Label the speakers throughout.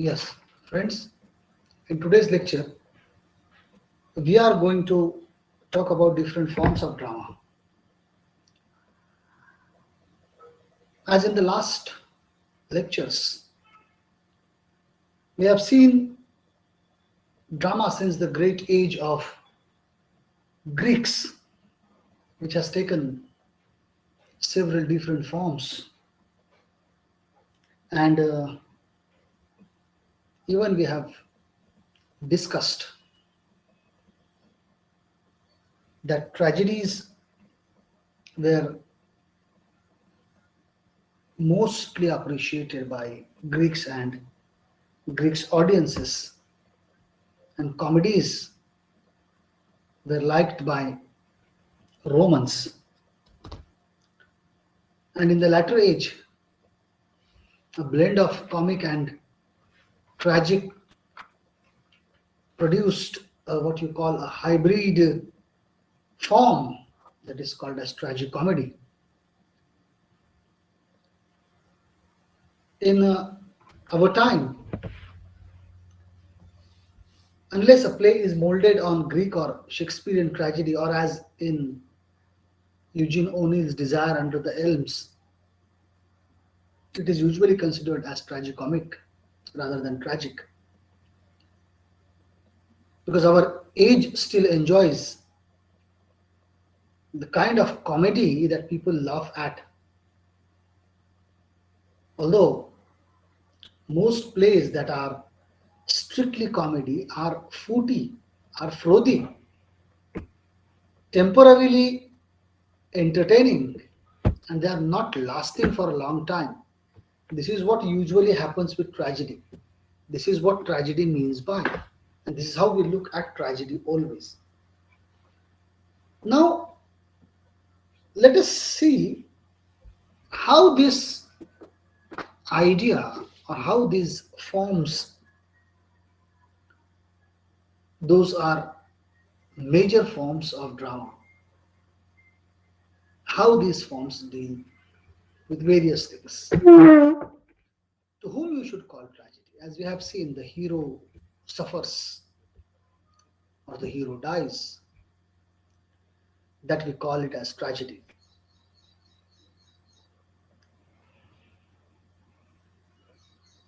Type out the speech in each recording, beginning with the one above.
Speaker 1: Yes, friends, in today's lecture, we are going to talk about different forms of drama. As in the last lectures, we have seen drama since the great age of Greeks, which has taken several different forms. And even we have discussed that tragedies were mostly appreciated by Greeks and Greeks audiences, and comedies were liked by Romans. And in the latter age, a blend of comic and tragic produced what you call a hybrid form that is called as tragic comedy. In our time, unless a play is molded on Greek or Shakespearean tragedy, or as in Eugene O'Neill's Desire Under the Elms, it is usually considered as tragicomic rather than tragic, because our age still enjoys the kind of comedy that people laugh at. Although most plays that are strictly comedy are footy, are frothy, temporarily entertaining, and they are not lasting for a long time. This is what usually happens with tragedy. This is what tragedy means by, and this is how we look at tragedy always. Now, let us see how this idea or how these forms, those are major forms of drama, how these forms deal with various things. To whom you should call tragedy? As we have seen, the hero suffers or the hero dies, that we call it as tragedy.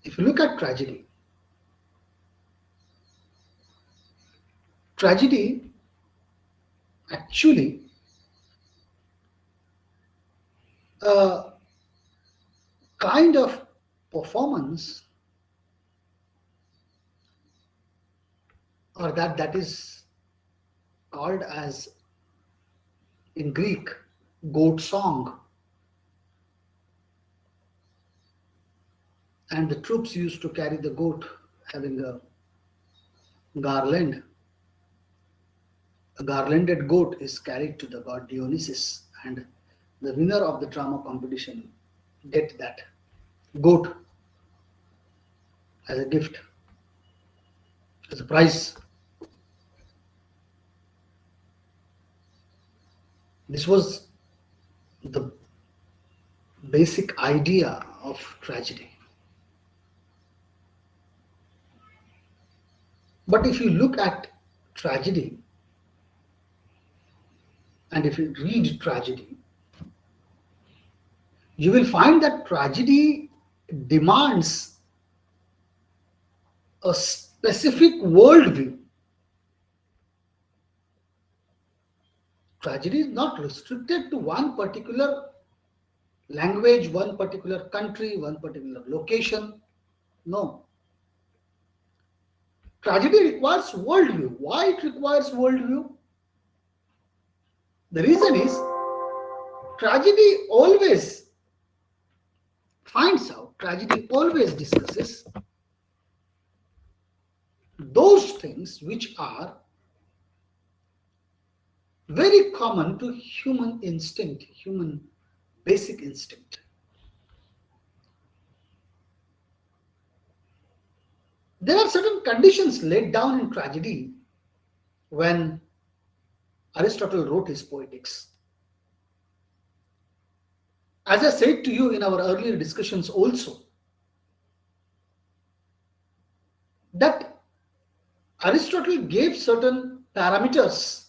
Speaker 1: If you look at tragedy, tragedy actually a kind of performance, or that is called as in Greek goat song, and the troops used to carry the goat having a garland. A garlanded goat is carried to the god Dionysus, and the winner of the drama competition get that goat as a gift, as a prize. This was the basic idea of tragedy. But if you look at tragedy and if you read tragedy, you will find that tragedy demands a specific worldview. Tragedy is not restricted to one particular language, one particular country, one particular location. No. Tragedy requires worldview. Why it requires worldview? The reason is tragedy always finds out, tragedy always discusses those things which are very common to human instinct, human basic instinct. There are certain conditions laid down in tragedy when Aristotle wrote his Poetics. As I said to you in our earlier discussions also, Aristotle gave certain parameters,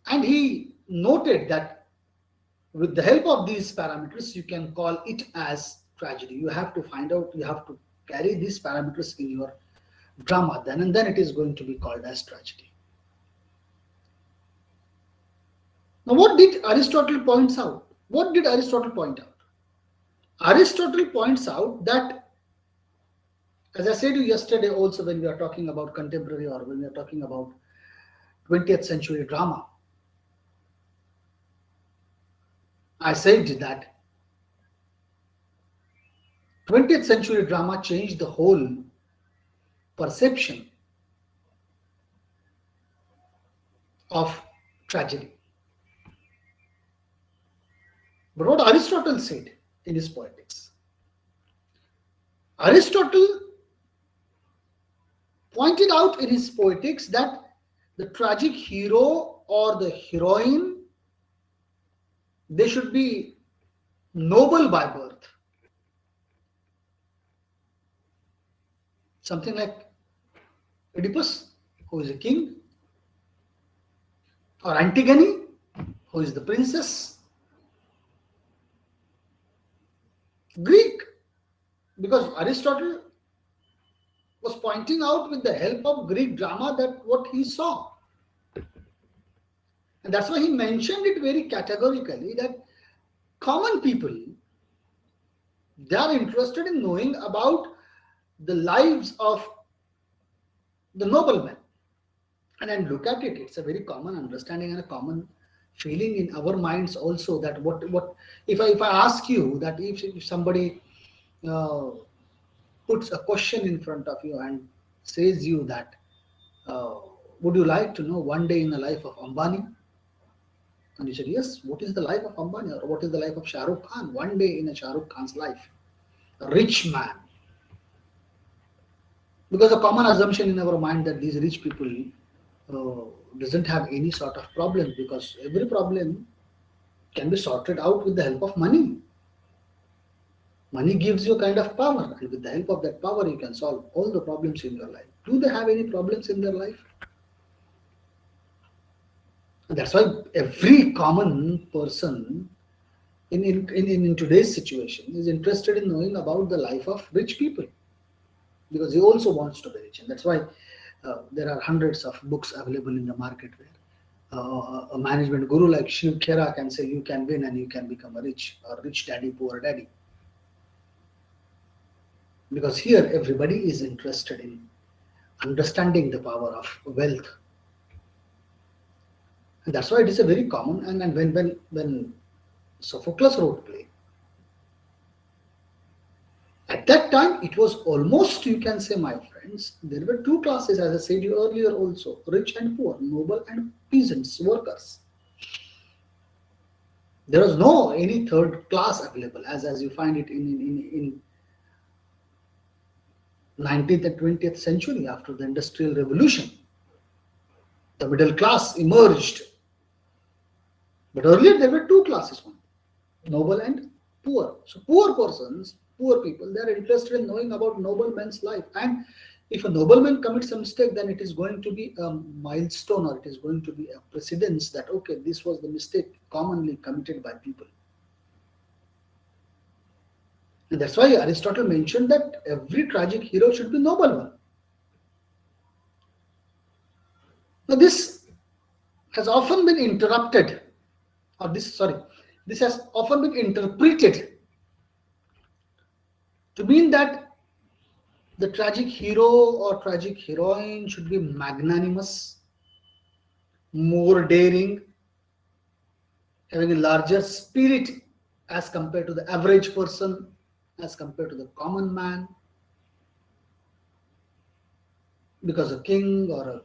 Speaker 1: and he noted that with the help of these parameters, you can call it as tragedy. You have to find out, you have to carry these parameters in your drama, then and then it is going to be called as tragedy. Now, what did Aristotle points out? What did Aristotle point out? Aristotle points out that, as I said to you yesterday also, when we are talking about contemporary or when we are talking about 20th century drama, I said that 20th century drama changed the whole perception of tragedy. But what Aristotle said in his Poetics, Aristotle pointed out in his Poetics that the tragic hero or the heroine, they should be noble by birth. Something like Oedipus, who is a king, or Antigone, who is the princess. Greek, because Aristotle was pointing out with the help of Greek drama that what he saw. And that's why he mentioned it very categorically that common people, they are interested in knowing about the lives of the noblemen. And then look at it, it's a very common understanding and a common feeling in our minds also that what if I ask you that if somebody uh, puts a question in front of you and says you that uh, would you like to know one day in the life of Ambani? And you said, yes, what is the life of Ambani or what is the life of Shah Rukh Khan? One day in a Shah Rukh Khan's life, a rich man. Because a common assumption in our mind that these rich people doesn't have any sort of problem, because every problem can be sorted out with the help of money. Money gives you a kind of power, and with the help of that power, you can solve all the problems in your life. Do they have any problems in their life? And that's why every common person in today's situation is interested in knowing about the life of rich people, because he also wants to be rich. And that's why there are hundreds of books available in the market where a management guru like Shiv Khera can say you can win and you can become a rich, or rich daddy, poor daddy. Because here everybody is interested in understanding the power of wealth. And that's why it is a very common, and when Sophocles wrote play, at that time it was almost, you can say, my friends, there were two classes, as I said you earlier also, rich and poor, noble and peasants, workers. There was no any third class available as you find it in 19th and 20th century. After the Industrial Revolution, the middle class emerged. But earlier there were two classes, one noble and poor. So poor persons, poor people, they are interested in knowing about noblemen's life. And if a nobleman commits a mistake, then it is going to be a milestone, or it is going to be a precedence that, okay, this was the mistake commonly committed by people. And that's why Aristotle mentioned that every tragic hero should be noble one. Now this has often been interrupted, or this has often been interpreted to mean that the tragic hero or tragic heroine should be magnanimous, more daring, having a larger spirit as compared to the average person, as compared to the common man. Because a king or a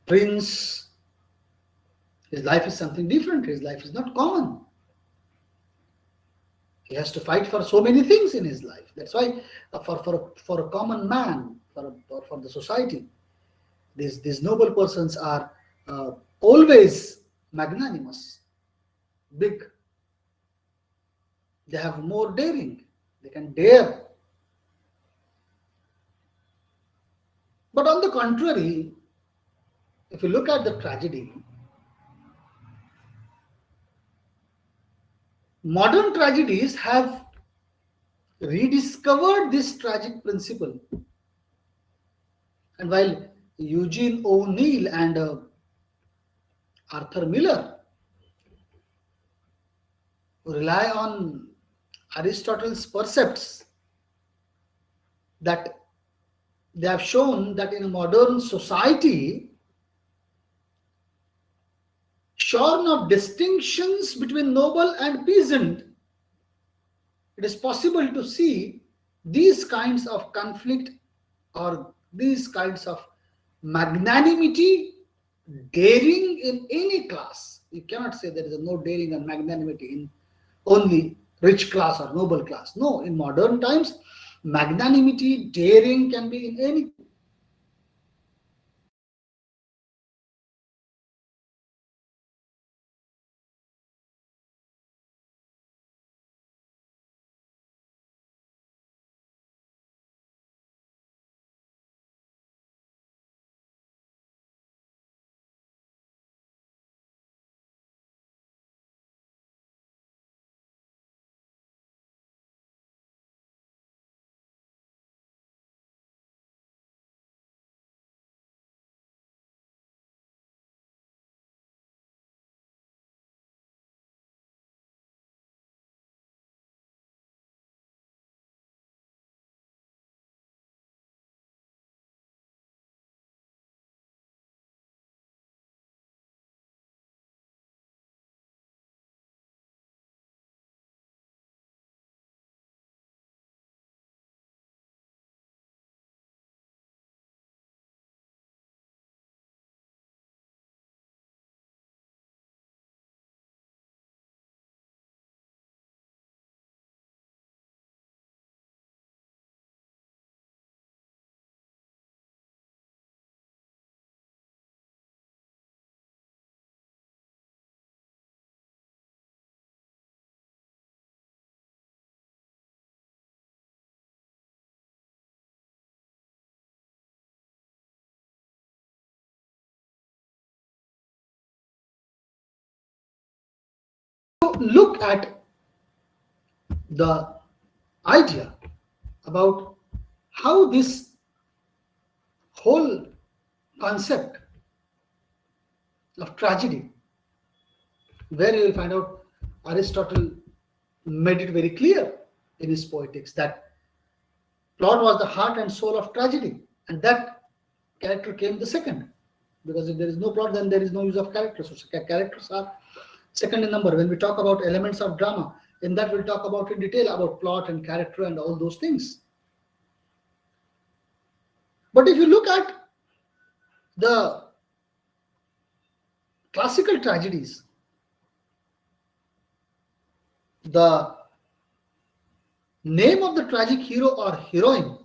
Speaker 1: prince, his life is something different. His life is not common. He has to fight for so many things in his life. That's why for a common man, for the society, these noble persons are always magnanimous, big. They have more daring. They can dare. But on the contrary, if you look at the tragedy, modern tragedies have rediscovered this tragic principle. And while Eugene O'Neill and Arthur Miller rely on Aristotle's percepts, that they have shown that in a modern society, shorn of distinctions between noble and peasant, it is possible to see these kinds of conflict or these kinds of magnanimity, daring in any class. You cannot say there is no daring and magnanimity in only rich class or noble class. No, in modern times, magnanimity, daring can be in any. Look at the idea about how this whole concept of tragedy, where you will find out Aristotle made it very clear in his poetics that plot was the heart and soul of tragedy, and that character came the second. Because if there is no plot, then there is no use of characters. So characters are second in number. When we talk about elements of drama, in that we'll talk about in detail about plot and character and all those things. But if you look at the classical tragedies, the name of the tragic hero or heroine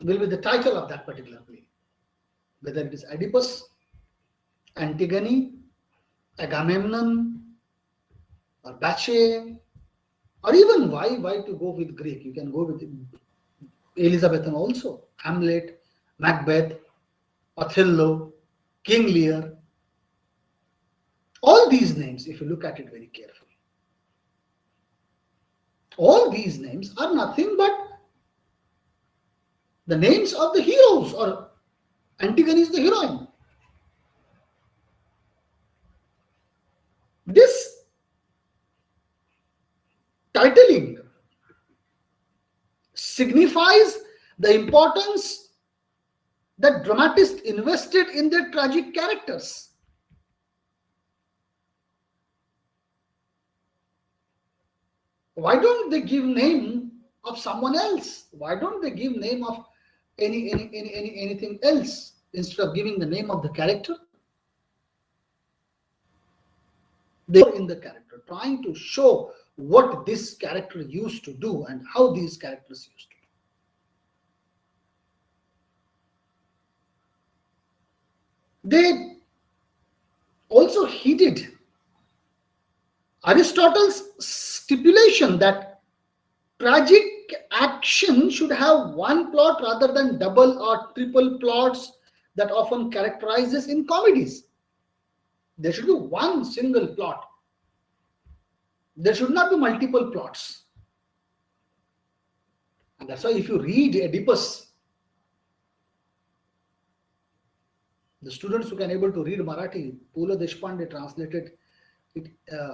Speaker 1: will be the title of that particular play. Whether it is Oedipus, Antigone, Agamemnon, or Bache, or even why to go with Greek? You can go with Elizabethan also, Hamlet, Macbeth, Othello, King Lear. All these names, if you look at it very carefully, all these names are nothing but the names of the heroes, or Antigone is the heroine. This titling signifies the importance that dramatists invested in their tragic characters. Why don't they give name of someone else? Why don't they give name of anything else instead of giving the name of the character? They are in the character, trying to show what this character used to do and how these characters used to do. They also heeded Aristotle's stipulation that tragic action should have one plot rather than double or triple plots that often characterizes in comedies. There should be one single plot. There should not be multiple plots. And that's why if you read Oedipus, the students who can able to read Marathi, Pula Deshpande translated it,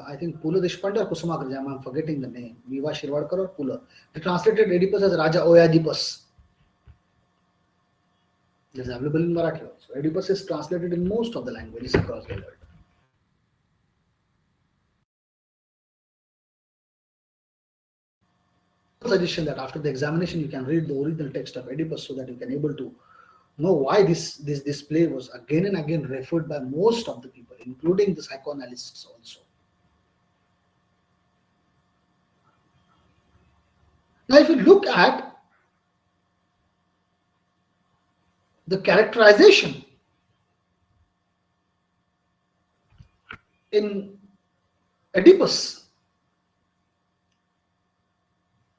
Speaker 1: I think Pula Deshpande or Kusumakar Jam, I'm forgetting the name, Viva Shirvadkar or Pula. They translated Oedipus as Raja Oedipus. It is available in Marathi also. Oedipus is translated in most of the languages across the world. Suggestion that after the examination you can read the original text of Oedipus so that you can able to know why this play was again and again referred by most of the people, including the psychoanalysts also. Now, if you look at the characterization in Oedipus,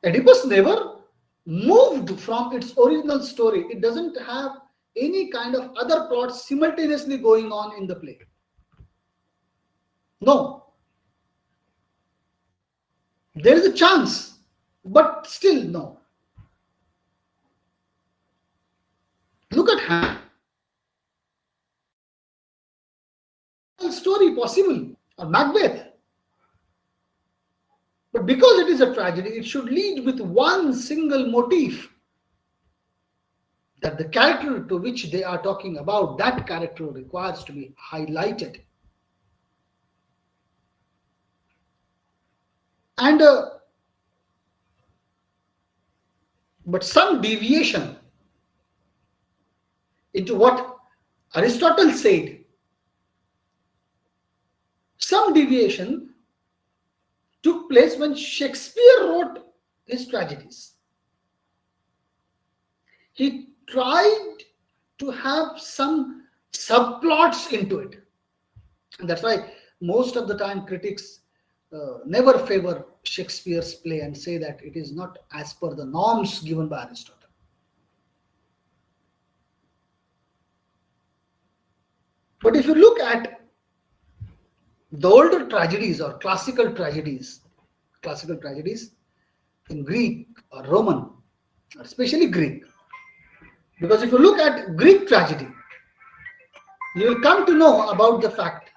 Speaker 1: Oedipus never moved from its original story. It doesn't have any kind of other plots simultaneously going on in the play. No. There is a chance, but still no. Look at Hamlet. Story possible, or Macbeth. But because it is a tragedy, it should lead with one single motif, that the character to which they are talking about, that character requires to be highlighted. And but some deviation into what Aristotle said, some deviation took place when Shakespeare wrote his tragedies. He tried to have some subplots into it. And that's why most of the time critics never favor Shakespeare's play and say that it is not as per the norms given by Aristotle. But if you look at the older tragedies or classical tragedies in Greek or Roman, especially Greek, because if you look at Greek tragedy, you will come to know about the fact.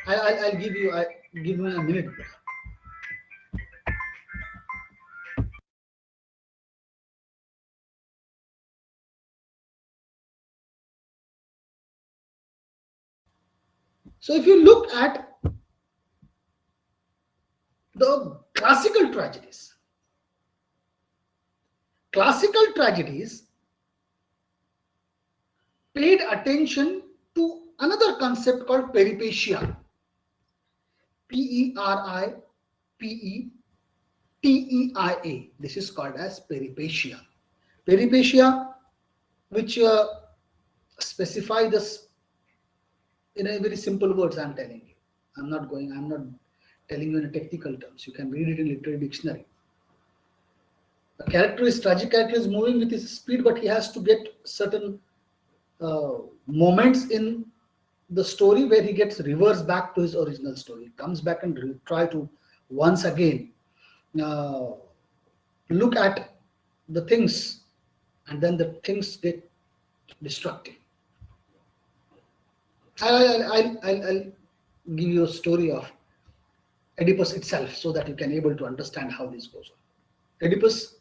Speaker 1: I'll give you a minute. So if you look at the classical tragedies paid attention to another concept called peripeteia. Peripeteia. This is called as peripeteia. Peripeteia, which specify this in a very simple words. I'm telling you. I'm not telling you in technical terms. You can read it in literary dictionary. A tragic character is moving with his speed, but he has to get certain moments in the story where he gets reversed back to his original story, comes back and try to once again look at the things, and then the things get destructive. I'll give you a story of Oedipus itself so that you can able to understand how this goes on. Oedipus,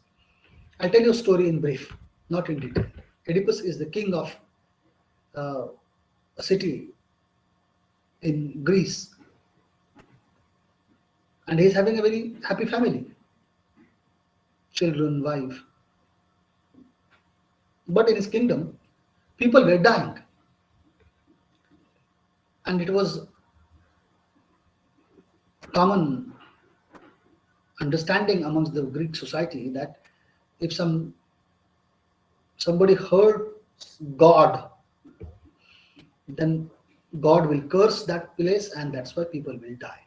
Speaker 1: I'll tell you a story in brief, not in detail. Oedipus is the king of a city in Greece, and he's having a very happy family, children, wife. But in his kingdom, people were dying, and it was common understanding amongst the Greek society that if somebody hurts God, then God will curse that place, and that's why people will die.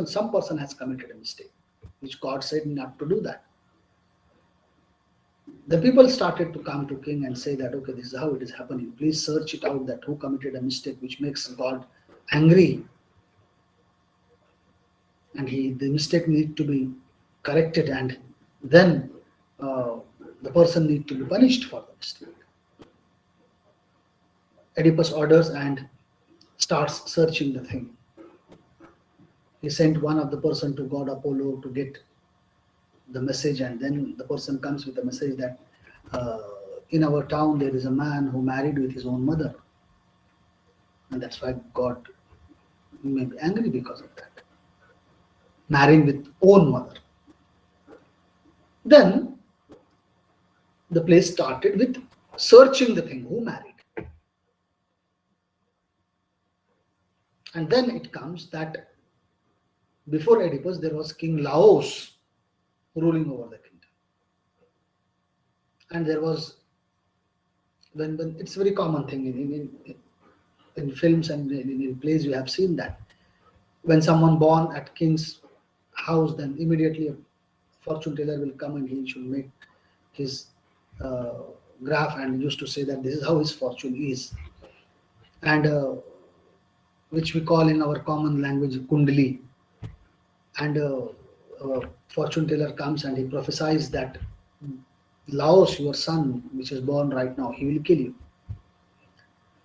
Speaker 1: Some person has committed a mistake. which God said not to do that. The people started to come to king and say that, okay, this is how it is happening. Please search it out that who committed a mistake which makes God angry. And the mistake need to be corrected, and then uh, the person need to be punished for the mistake. Oedipus orders and starts searching the thing. He sent one of the person to god Apollo to get the message, and then the person comes with a message that uh, in our town there is a man who married with his own mother, and that's why God may be angry because of that, marrying with own mother. Then the place started with searching the thing, who married. And then it comes that before Oedipus there was King Laos ruling over the kingdom. And there was, when it's a very common thing in films and in plays, you have seen that when someone born at king's house, then immediately a fortune teller will come and he should make his uh, graph and used to say that this is how his fortune is, and which we call in our common language kundali. And fortune teller comes and he prophesies that Laos, your son, which is born right now, he will kill you.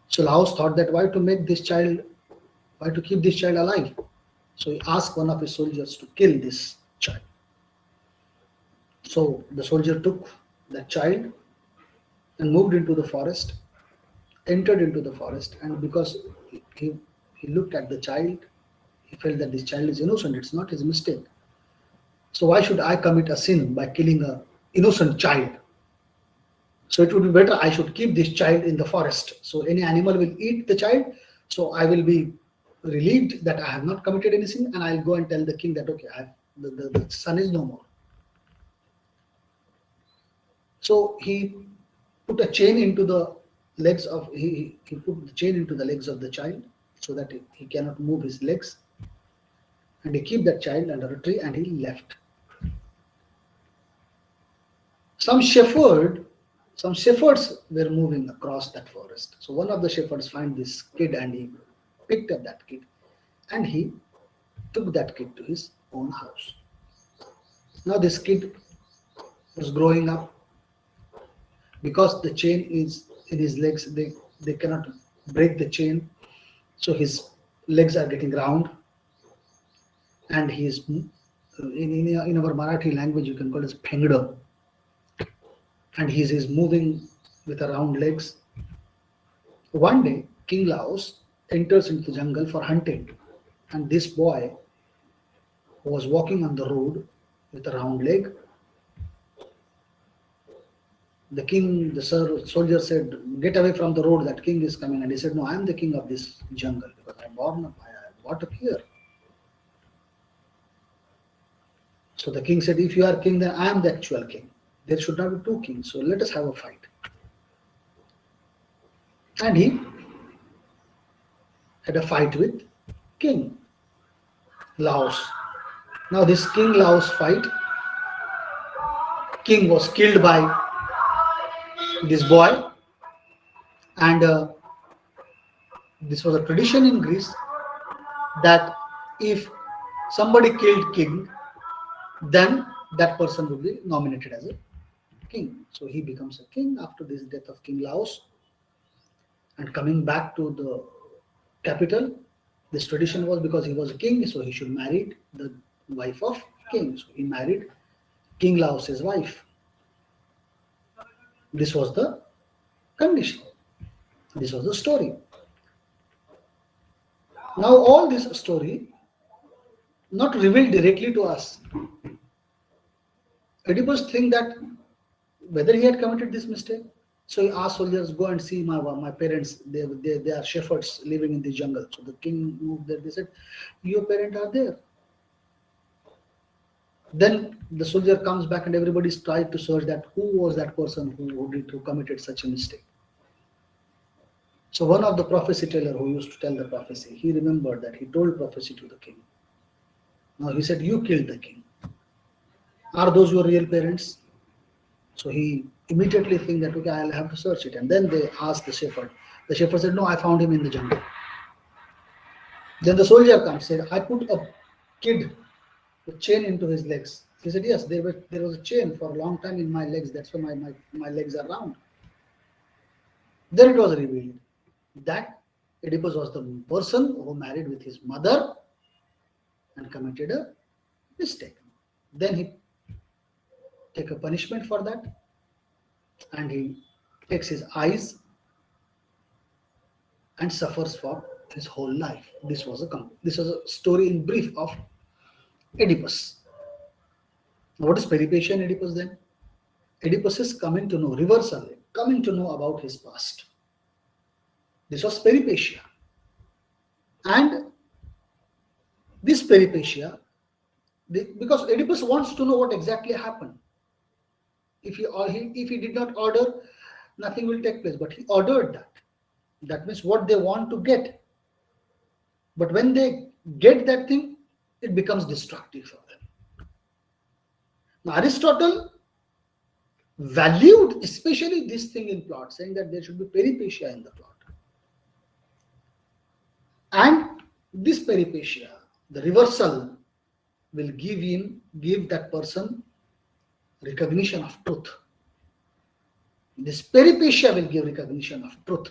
Speaker 1: So Laos thought that why to make this child, why to keep this child alive? So he asked one of his soldiers to kill this child. So the soldier took that child and moved into the forest, entered into the forest, and because he, he looked at the child, he felt that this child is innocent, it's not his mistake. So why should I commit a sin by killing a innocent child? So it would be better I should keep this child in the forest. So any animal will eat the child. So I will be relieved that I have not committed any sin, and I'll go and tell the king that okay, the son is no more. So he put a chain into the legs of he put the chain into the legs of the child so that he cannot move his legs, and he kept that child under a tree and he left. Some shepherds were moving across that forest. So one of the shepherds find this kid and he picked up that kid and he took that kid to his own house. Now this kid was growing up. Because the chain is in his legs, they cannot break the chain. So his legs are getting round, and he is in our Marathi language you can call it phengda, and he is moving with a round legs. One day King Laos enters into the jungle for hunting, and this boy was walking on the road with a round leg. The soldier said, "Get away from the road, that king is coming." And he said, "No, I am the king of this jungle because I am born up, I brought up here." So the king said, "If you are king, then I am the actual king. There should not be two kings. So let us have a fight." And he had a fight with King Laos. Now this King Laos fight, king was killed by this boy, and this was a tradition in Greece that if somebody killed king, then that person would be nominated as a king. So he becomes a king after this death of King Laos. And coming back to the capital, this tradition was because he was a king, so he should marry the wife of king. So he married King Laos's wife. This was the condition. This was the story. Now all this story not revealed directly to us. Oedipus think that whether he had committed this mistake. So he asked soldiers, "Go and see my parents. They are shepherds living in the jungle." So the king moved there. They said, "Your parents are there." Then the soldier comes back and everybody's tried to search that who was that person who committed such a mistake. So one of the prophecy teller who used to tell the prophecy, he remembered that he told prophecy to the king. Now he said, "You killed the king." Are those your real parents? So he immediately think that, okay, I'll have to search it. And then they asked the shepherd. The shepherd said, no, I found him in the jungle. Then the soldier comes, said, I put a kid with chain into his legs. He said, yes, there was a chain for a long time in my legs. That's why my legs are round. Then it was revealed that Oedipus was the person who married with his mother and committed a mistake. Then he take a punishment for that, and he takes his eyes and suffers for his whole life. This was a story in brief of Oedipus. Now, what is Peripatia and Oedipus then? Oedipus is coming to know, reversal, coming to know about his past. This was Peripatia. And this Peripatia, because Oedipus wants to know what exactly happened. If he did not order, nothing will take place. But he ordered that. That means what they want to get. But when they get that thing, it becomes destructive for them. Now, Aristotle valued especially this thing in plot, saying that there should be peripetia in the plot. And this peripetia, the reversal, will give that person recognition of truth. This peripetia will give recognition of truth.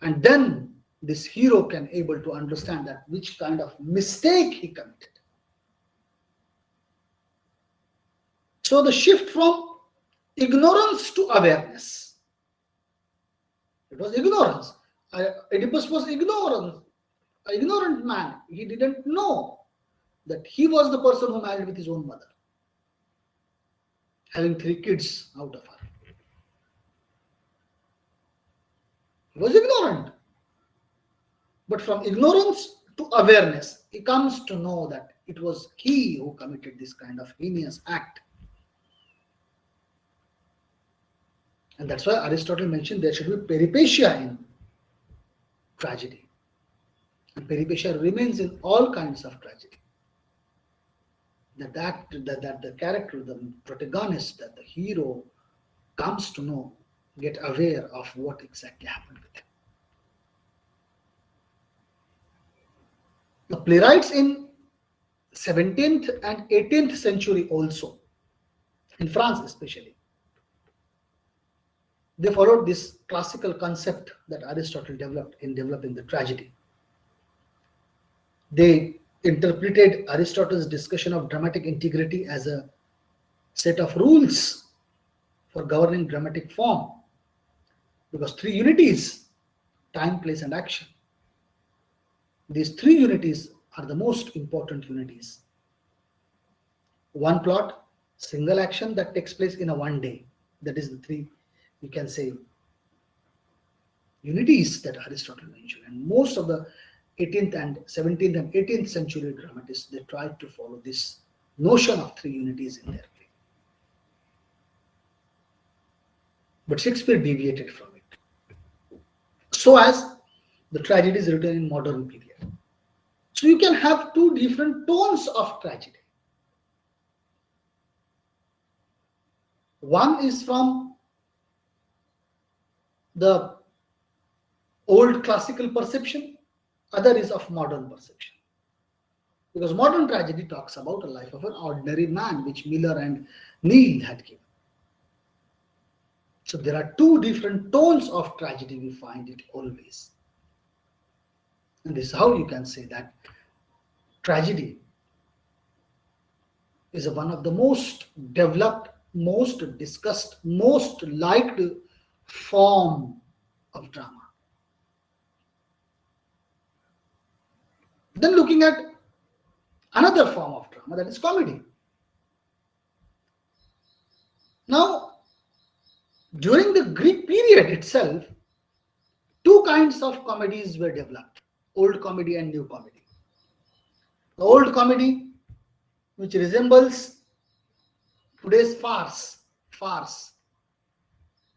Speaker 1: And then this hero can able to understand that which kind of mistake he committed. So the shift from ignorance to awareness. It was ignorance. Oedipus was ignorant man. He didn't know that he was the person who married with his own mother, having 3 kids out of her. He was ignorant. But from ignorance to awareness, he comes to know that it was he who committed this kind of heinous act. And that's why Aristotle mentioned there should be peripetia in tragedy. And peripetia remains in all kinds of tragedy. That the character, the protagonist, that the hero comes to know, get aware of what exactly happened with him. The playwrights in 17th and 18th century also, in France especially, they followed this classical concept that Aristotle developed in developing the tragedy. They interpreted Aristotle's discussion of dramatic integrity as a set of rules for governing dramatic form, because 3 unities, time, place, and action. These 3 unities are the most important unities. One plot, single action that takes place in a one day. That is the 3, you can say, unities that Aristotle mentioned. And most of the 18th and 17th and 18th century dramatists, they tried to follow this notion of 3 unities in their play. But Shakespeare deviated from it, so as the tragedy is written in modern period. So you can have 2 different tones of tragedy. One is from the old classical perception, other is of modern perception. Because modern tragedy talks about a life of an ordinary man, which Miller and Neil had given. So there are 2 different tones of tragedy, we find it always. And this is how you can say that tragedy is one of the most developed, most discussed, most liked form of drama. Then looking at another form of drama, that is comedy. Now, during the Greek period itself, 2 kinds of comedies were developed: old comedy and new comedy. The old comedy, which resembles today's farce,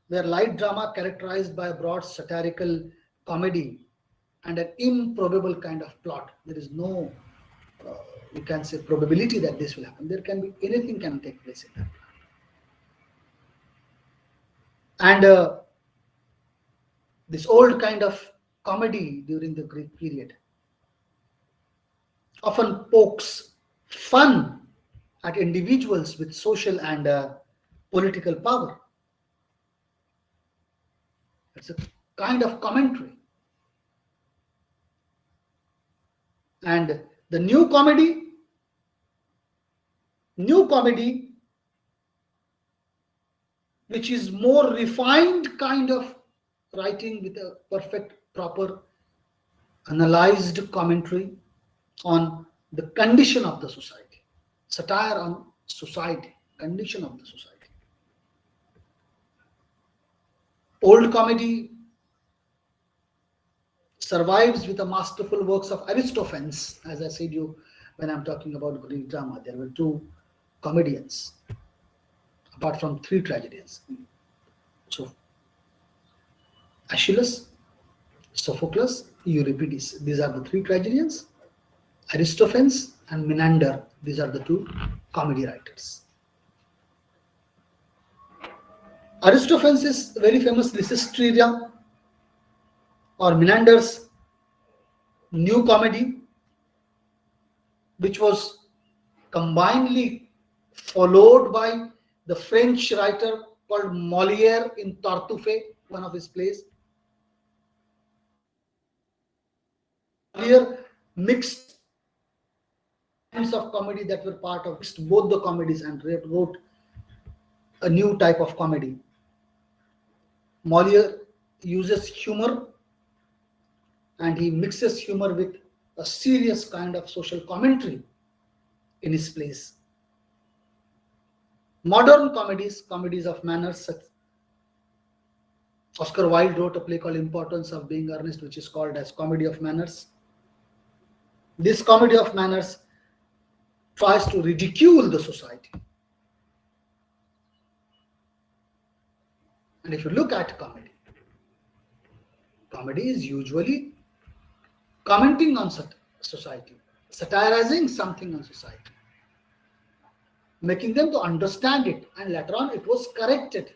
Speaker 1: where light drama characterized by a broad satirical comedy and an improbable kind of plot. There is no you can say probability that this will happen. There can be anything can take place in that. And this old kind of comedy during the Greek period often pokes fun at individuals with social and political power. It's a kind of commentary. And the new comedy, which is more refined kind of writing with a perfect, proper, analyzed commentary on the condition of the society, satire on society, condition of the society. Old comedy survives with the masterful works of Aristophanes. As I said you, when I'm talking about Greek drama, there were two comedians, apart from three tragedians. So Aeschylus, Sophocles, Euripides. These are the three tragedians. Aristophanes and Menander. These are the two comedy writers. Aristophanes is very famous Lysistrata or Menander's new comedy, which was combinedly followed by the French writer called Molière in Tartuffe, one of his plays. Molière mixed kinds of comedy that were part of both the comedies and wrote a new type of comedy. Molière uses humor and he mixes humor with a serious kind of social commentary in his plays. Modern comedies, comedies of manners, such Oscar Wilde wrote a play called Importance of Being Earnest, which is called as Comedy of Manners. This comedy of manners tries to ridicule the society. And if you look at comedy, comedy is usually commenting on society, satirizing something on society, making them to understand it, and later on it was corrected.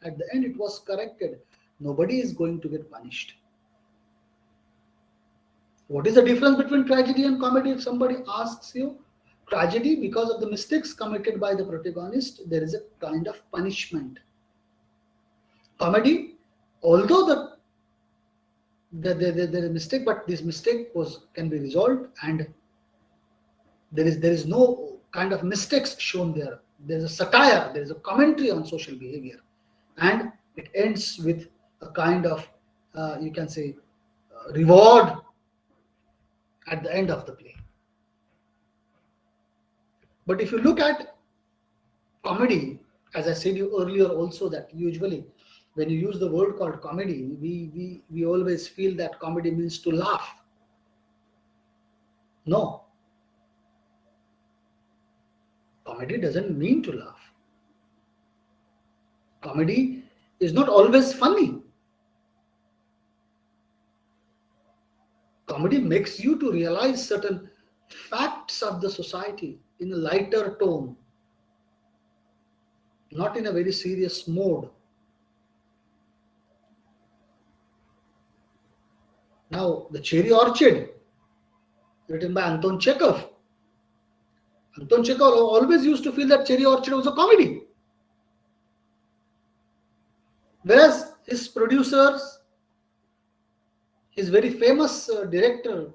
Speaker 1: At the end it was corrected. Nobody is going to get punished. What is the difference between tragedy and comedy? If somebody asks you, tragedy, because of the mistakes committed by the protagonist, there is a kind of punishment. Comedy, although there is a mistake, but this mistake can be resolved, and there is no kind of mistakes shown there. There is a satire, there is a commentary on social behavior, and it ends with a kind of you can say reward at the end of the play. But if you look at comedy, as I said you earlier also, that usually when you use the word called comedy, we always feel that comedy means to laugh. No. Comedy doesn't mean to laugh. Comedy is not always funny. Comedy makes you to realize certain facts of the society in a lighter tone, not in a very serious mode. Now, The Cherry Orchard, written by Anton Chekhov. Anton Chekhov always used to feel that Cherry Orchard was a comedy. Whereas his producers, his very famous director,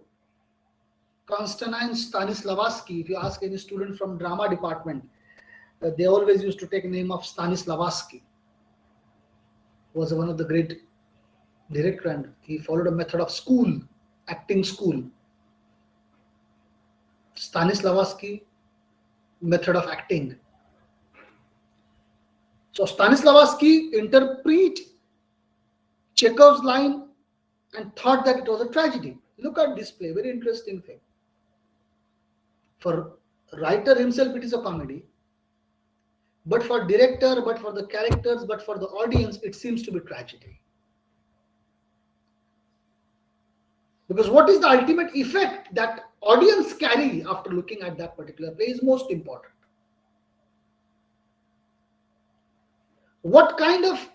Speaker 1: Konstantin Stanislavski, if you ask any student from drama department, they always used to take the name of Stanislavski. Was one of the great director, and he followed a method of school, acting school. Stanislavski method of acting. So Stanislavski interpreted Chekhov's line and thought that it was a tragedy. Look at this play, very interesting thing. For writer himself, it is a comedy. But for director, but for the characters, but for the audience, it seems to be tragedy. Because what is the ultimate effect that audience carry after looking at that particular play is most important. What kind of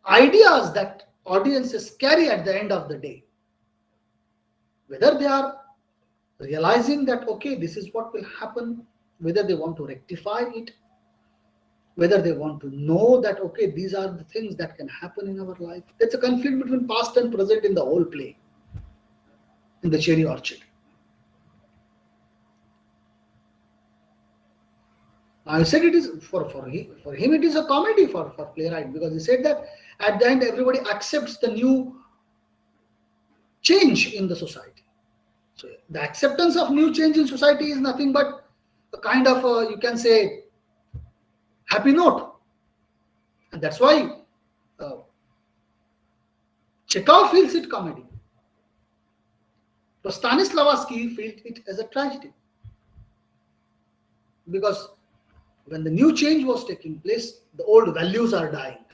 Speaker 1: ideas that audiences carry at the end of the day, whether they are realizing that okay, this is what will happen, whether they want to rectify it, whether they want to know that okay, these are the things that can happen in our life. There's a conflict between past and present in the whole play, in the Cherry Orchard. I said it is for him it is a comedy for playwright, because he said that at the end everybody accepts the new change in the society. So the acceptance of new change in society is nothing but a kind of you can say happy note, and that's why uh, Chekhov feels it comedy, but Stanislavski feels it as a tragedy, because when the new change was taking place, the old values are dying,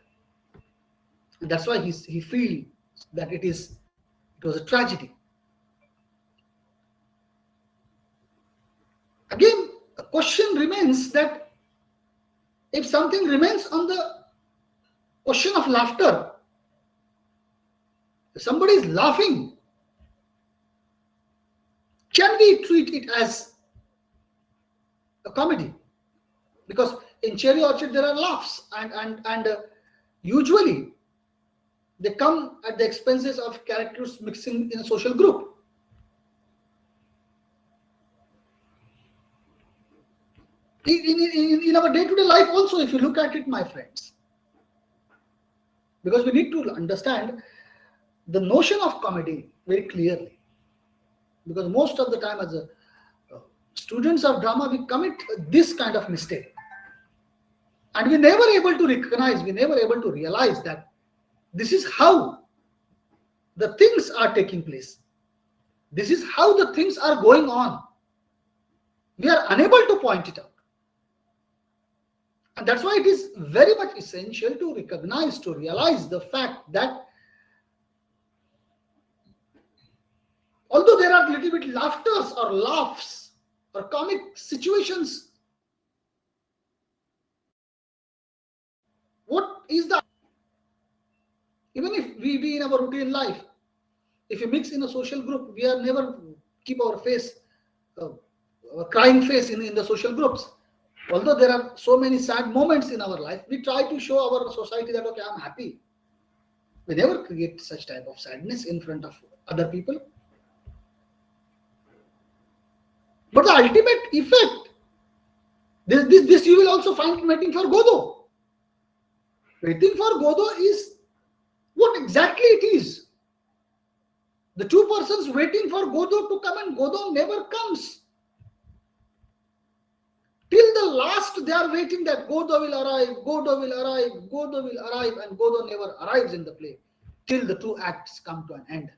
Speaker 1: and that's why he feels that it was a tragedy. Again, a question remains that if something remains on the question of laughter, if somebody is laughing, can we treat it as a comedy? Because in Cherry Orchard there are laughs, and usually they come at the expenses of characters mixing in a social group. In our day-to-day life also, if you look at it, my friends, because we need to understand the notion of comedy very clearly, because most of the time as a students of drama we commit this kind of mistake, and we never able to recognize, we never able to realize that this is how the things are taking place, this is how the things are going on. We are unable to point it out, and that's why it is very much essential to recognize, to realize the fact that although there are little bit laughters or laughs or comic situations, what is the, even if we be in our routine life, if you mix in a social group, we are never keep our face a crying face in the social groups. Although there are so many sad moments in our life, we try to show our society that okay, I'm happy. We never create such type of sadness in front of other people. But the ultimate effect, this you will also find in Waiting for Godot. Waiting for Godot is what exactly it is. The two persons waiting for Godot to come, and Godot never comes. Till the last, they are waiting that Godot will arrive, Godot will arrive, Godot will arrive, and Godot never arrives in the play till the two acts come to an end.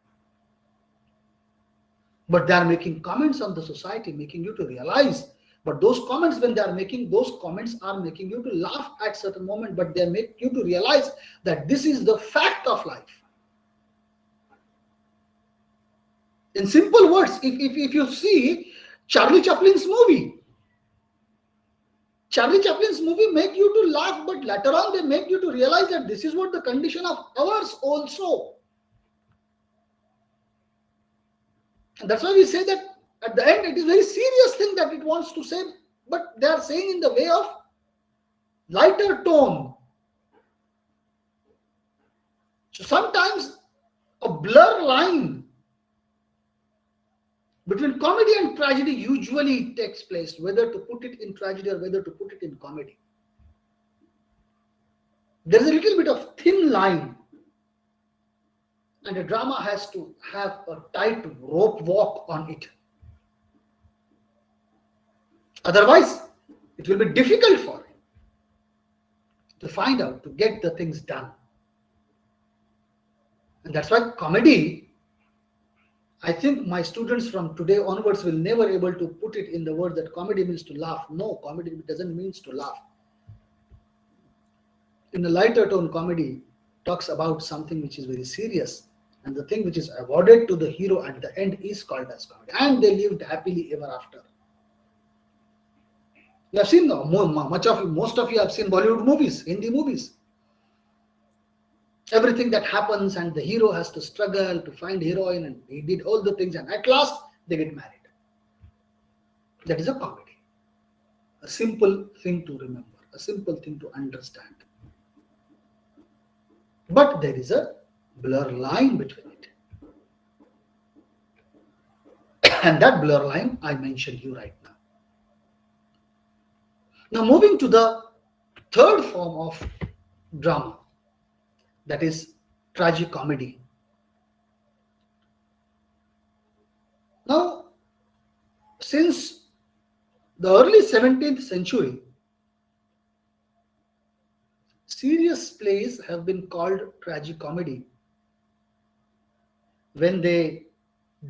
Speaker 1: But they are making comments on the society, making you to realize. But those comments, when they are making those comments, are making you to laugh at certain moment, but they make you to realize that this is the fact of life. In simple words, if you see Charlie Chaplin's movie make you to laugh, but later on they make you to realize that this is what the condition of ours also. And that's why we say that at the end it is very serious thing that it wants to say, but they are saying in the way of lighter tone. So sometimes a blur line between comedy and tragedy usually takes place, whether to put it in tragedy or whether to put it in comedy. There is a little bit of thin line, and a drama has to have a tight rope walk on it. Otherwise, it will be difficult for it to find out, to get the things done. And that's why comedy, I think my students from today onwards will never able to put it in the word that comedy means to laugh. No, comedy doesn't mean to laugh. In a lighter tone, comedy talks about something which is very serious, And the thing which is awarded to the hero at the end is called as comedy. And they lived happily ever after. You have seen most of you have seen Bollywood movies, Hindi movies. Everything that happens and the hero has to struggle to find heroine and he did all the things and at last they get married. That is a comedy. A simple thing to remember, a simple thing to understand. But there is a blur line between it. And that blur line I mentioned you right now. Now moving to the third form of drama, that is tragicomedy. Now, since the early 17th century, serious plays have been called tragicomedy when they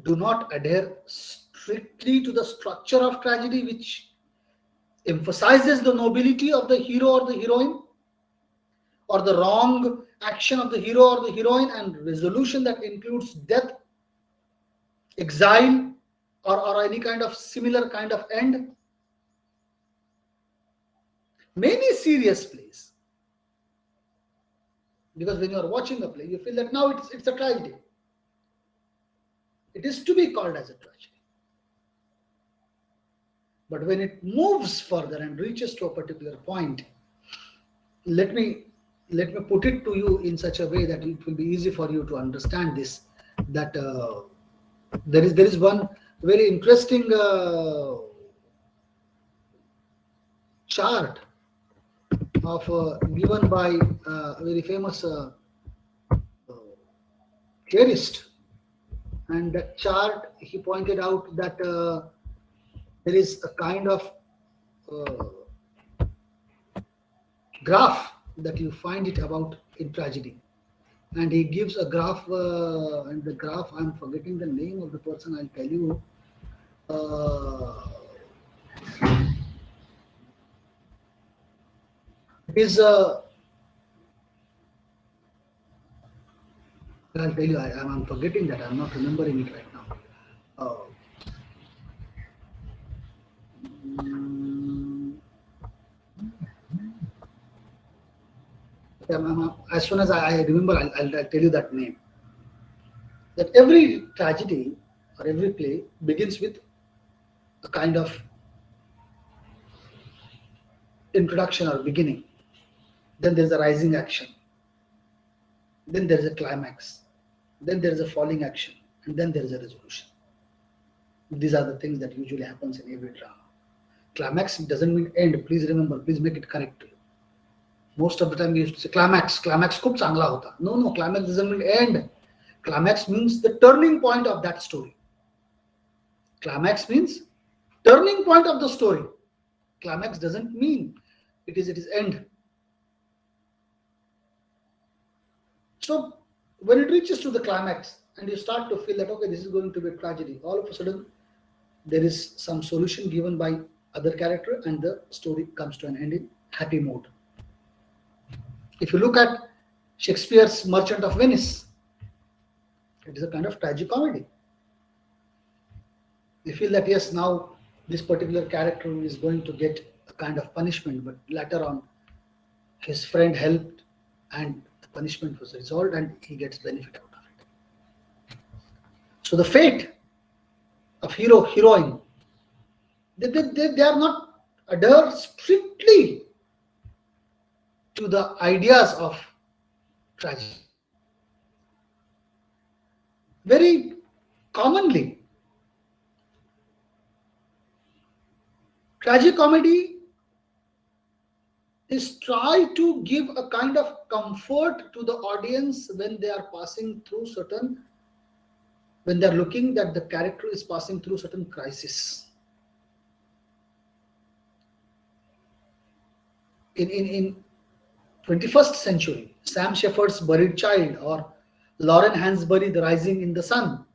Speaker 1: do not adhere strictly to the structure of tragedy, which emphasizes the nobility of the hero or the heroine, or the wrong action of the hero or the heroine, and resolution that includes death, exile, or any kind of similar kind of end. Many serious plays, because when you are watching a play, you feel that now it's a tragedy. It is to be called as a tragedy. But when it moves further and reaches to a particular point, let me put it to you in such a way that it will be easy for you to understand this. That there is one very interesting chart of given by a very famous theorist, and that chart he pointed out that there is a kind of graph that you find it about in tragedy, and he gives a graph and the graph, I'm forgetting the name of the person, I'll tell you. It is I'll tell you, I'm forgetting that, I'm not remembering it right now. As soon as I remember, I'll tell you that name. That every tragedy or every play begins with a kind of introduction or beginning. Then there's a rising action. Then there's a climax. Then there's a falling action. And then there's a resolution. These are the things that usually happens in every drama. Climax doesn't mean end. Please remember, please make it correct. Most of the time we used to say climax खूप चांगला होता. No, climax doesn't mean end. Climax means the turning point of that story. Climax means turning point of the story. Climax doesn't mean it is end. So when it reaches to the climax and you start to feel that, okay, this is going to be a tragedy, all of a sudden there is some solution given by other character and the story comes to an end in happy mode. If you look at Shakespeare's Merchant of Venice, it is a kind of tragicomedy. You feel that yes, now this particular character is going to get a kind of punishment, but later on his friend helped and the punishment was resolved and he gets benefit out of it. So the fate of hero, heroine, they are not adhere strictly to the ideas of tragedy. Very commonly, tragicomedy is try to give a kind of comfort to the audience when they are passing through certain, when they are looking that the character is passing through certain crisis. In 21st century, Sam Shepard's Buried Child or Lauren Hansberry, The Rising in the Sun,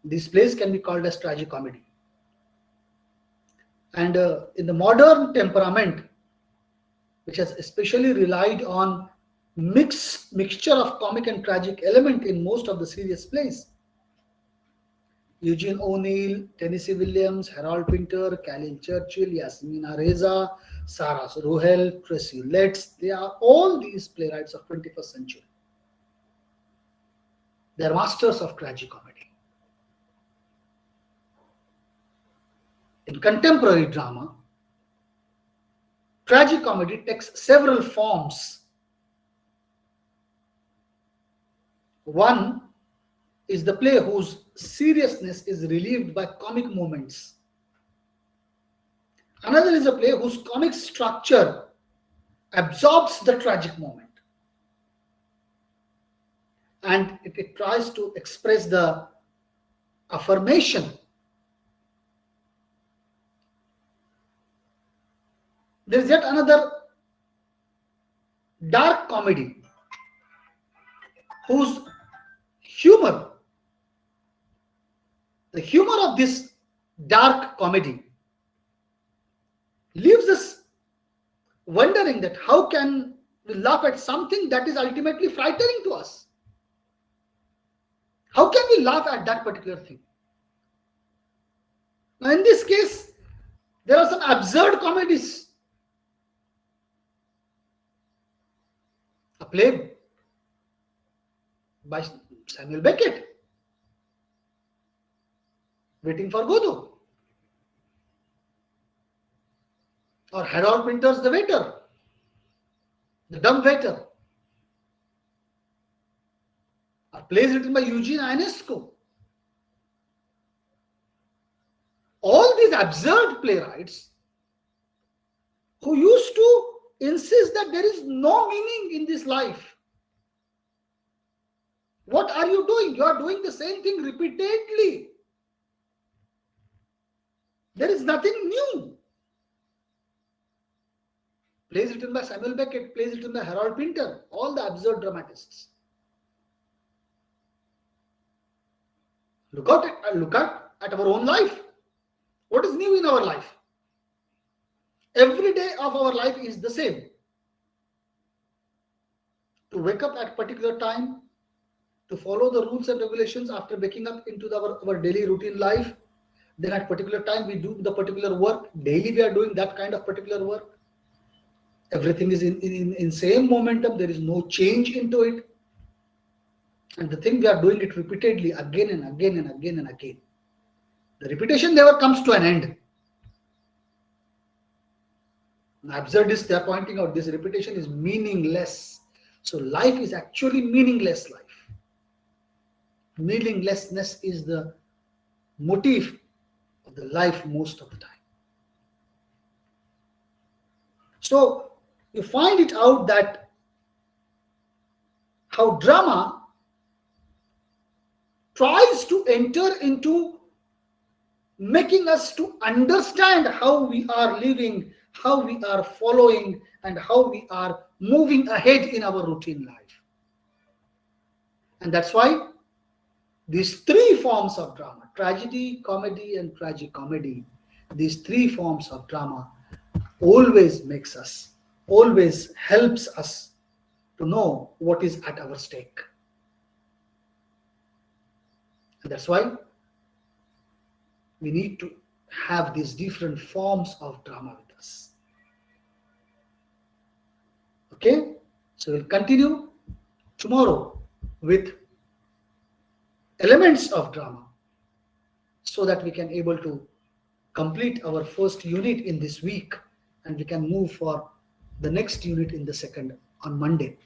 Speaker 1: these plays can be called as tragicomedy. And in the modern temperament, which has especially relied on mixture of comic and tragic element in most of the serious plays. Eugene O'Neill, Tennessee Williams, Harold Pinter, Callan Churchill, Yasmina Reza, Sarah Ruhel, Tracy Letts, they are all these playwrights of 21st century. They are masters of tragicomedy. In contemporary drama, tragicomedy takes several forms. One is the play whose seriousness is relieved by comic moments. Another is a play whose comic structure absorbs the tragic moment, and it tries to express the affirmation. There is yet another dark comedy whose humor, the humor of this dark comedy leaves us wondering that how can we laugh at something that is ultimately frightening to us? How can we laugh at that particular thing? Now, in this case, there are some absurd comedies. A play by Samuel Beckett, Waiting for Godot, or Harold Pinter's The Waiter, The Dumb Waiter, or plays written by Eugene Ionesco. All these absurd playwrights who used to insist that there is no meaning in this life. What are you doing? You are doing the same thing repeatedly. There is nothing new. Plays written by Samuel Beckett, plays written by Harold Pinter, all the absurd dramatists. Look at our own life. What is new in our life? Every day of our life is the same. To wake up at a particular time, to follow the rules and regulations after waking up into our daily routine life, then at particular time we do the particular work. Daily we are doing that kind of particular work. Everything is in same momentum. There is no change into it. And the thing we are doing it repeatedly again and again and again and again. The repetition never comes to an end. Absurdists, they are pointing out this repetition is meaningless. So life is actually meaningless life. Meaninglessness is the motif of the life most of the time. So you find it out that how drama tries to enter into making us to understand how we are living, how we are following, and how we are moving ahead in our routine life. And that's why these three forms of drama, tragedy, comedy, and tragicomedy, these three forms of drama always helps us to know what is at our stake. And that's why we need to have these different forms of drama with us. Okay, so we'll continue tomorrow with elements of drama so that we can able to complete our first unit in this week, and we can move for the next unit in the second on Monday.